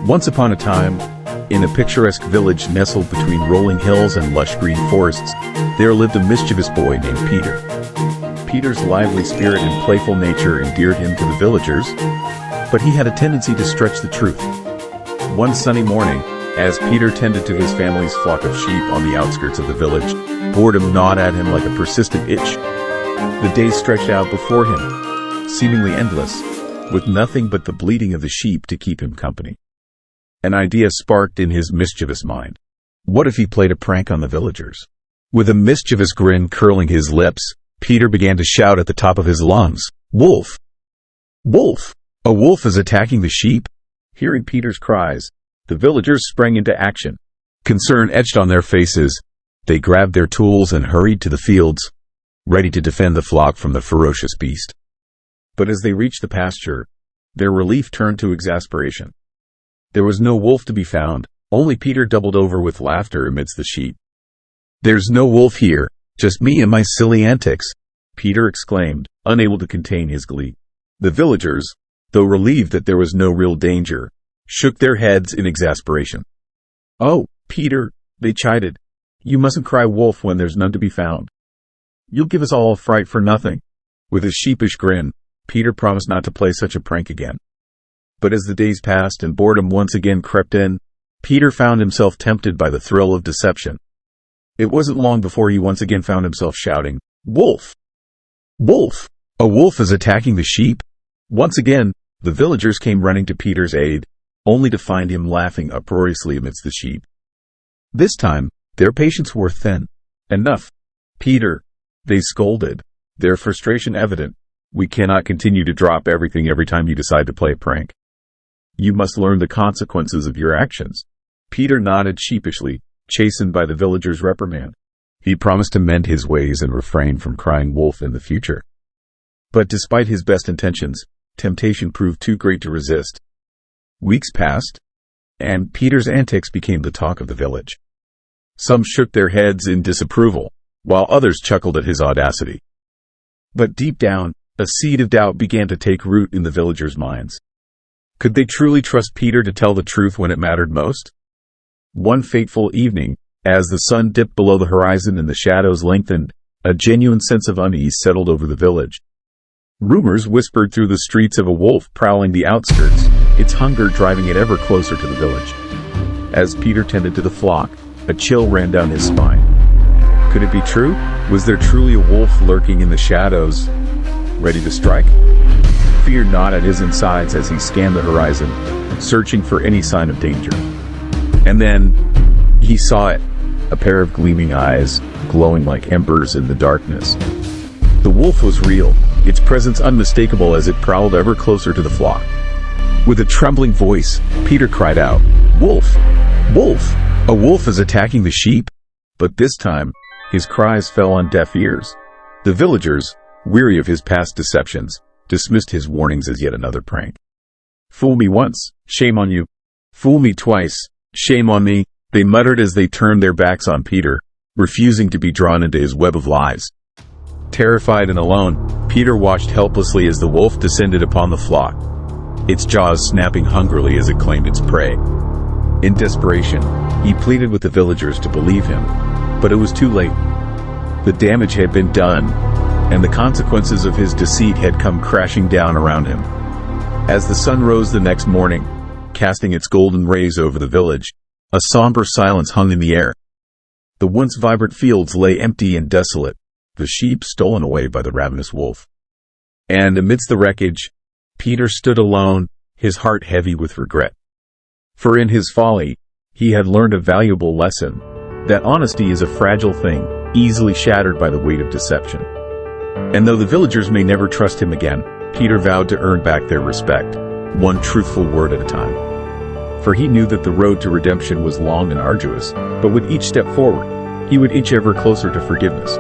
Once upon a time, in a picturesque village nestled between rolling hills and lush green forests, there lived a mischievous boy named Peter. Peter's lively spirit and playful nature endeared him to the villagers, but he had a tendency to stretch the truth. One sunny morning, as Peter tended to his family's flock of sheep on the outskirts of the village, boredom gnawed at him like a persistent itch. The days stretched out before him, seemingly endless, with nothing but the bleating of the sheep to keep him company. An idea sparked in his mischievous mind. What if he played a prank on the villagers? With a mischievous grin curling his lips, Peter began to shout at the top of his lungs, "Wolf! Wolf! A wolf is attacking the sheep!" Hearing Peter's cries, the villagers sprang into action. Concern etched on their faces, they grabbed their tools and hurried to the fields, ready to defend the flock from the ferocious beast. But as they reached the pasture, their relief turned to exasperation. There was no wolf to be found, only Peter doubled over with laughter amidst the sheep. "There's no wolf here, just me and my silly antics," Peter exclaimed, unable to contain his glee. The villagers, though relieved that there was no real danger, shook their heads in exasperation. "Oh, Peter," they chided, "you mustn't cry wolf when there's none to be found. You'll give us all a fright for nothing." With a sheepish grin, Peter promised not to play such a prank again. But as the days passed and boredom once again crept in, Peter found himself tempted by the thrill of deception. It wasn't long before he once again found himself shouting, "Wolf! Wolf! A wolf is attacking the sheep!" Once again, the villagers came running to Peter's aid, only to find him laughing uproariously amidst the sheep. This time, their patience wore thin. "Enough, Peter," they scolded, their frustration evident. "We cannot continue to drop everything every time you decide to play a prank. You must learn the consequences of your actions." Peter nodded sheepishly, chastened by the villagers' reprimand. He promised to mend his ways and refrain from crying wolf in the future. But despite his best intentions, temptation proved too great to resist. Weeks passed, and Peter's antics became the talk of the village. Some shook their heads in disapproval, while others chuckled at his audacity. But deep down, a seed of doubt began to take root in the villagers' minds. Could they truly trust Peter to tell the truth when it mattered most? One fateful evening, as the sun dipped below the horizon and the shadows lengthened, a genuine sense of unease settled over the village. Rumors whispered through the streets of a wolf prowling the outskirts, its hunger driving it ever closer to the village. As Peter tended to the flock, a chill ran down his spine. Could it be true? Was there truly a wolf lurking in the shadows, ready to strike? Fear gnawed at his insides as he scanned the horizon, searching for any sign of danger. And then, he saw it, a pair of gleaming eyes, glowing like embers in the darkness. The wolf was real, its presence unmistakable as it prowled ever closer to the flock. With a trembling voice, Peter cried out, "Wolf! Wolf! A wolf is attacking the sheep!" But this time, his cries fell on deaf ears. The villagers, weary of his past deceptions, dismissed his warnings as yet another prank. "Fool me once, shame on you. Fool me twice, shame on me," they muttered as they turned their backs on Peter, refusing to be drawn into his web of lies. Terrified and alone, Peter watched helplessly as the wolf descended upon the flock, its jaws snapping hungrily as it claimed its prey. In desperation, he pleaded with the villagers to believe him, but it was too late. The damage had been done, and the consequences of his deceit had come crashing down around him. As the sun rose the next morning, casting its golden rays over the village, a somber silence hung in the air. The once vibrant fields lay empty and desolate, the sheep stolen away by the ravenous wolf. And amidst the wreckage, Peter stood alone, his heart heavy with regret. For in his folly, he had learned a valuable lesson, that honesty is a fragile thing, easily shattered by the weight of deception. And though the villagers may never trust him again, Peter vowed to earn back their respect, one truthful word at a time. For he knew that the road to redemption was long and arduous, but with each step forward, he would inch ever closer to forgiveness.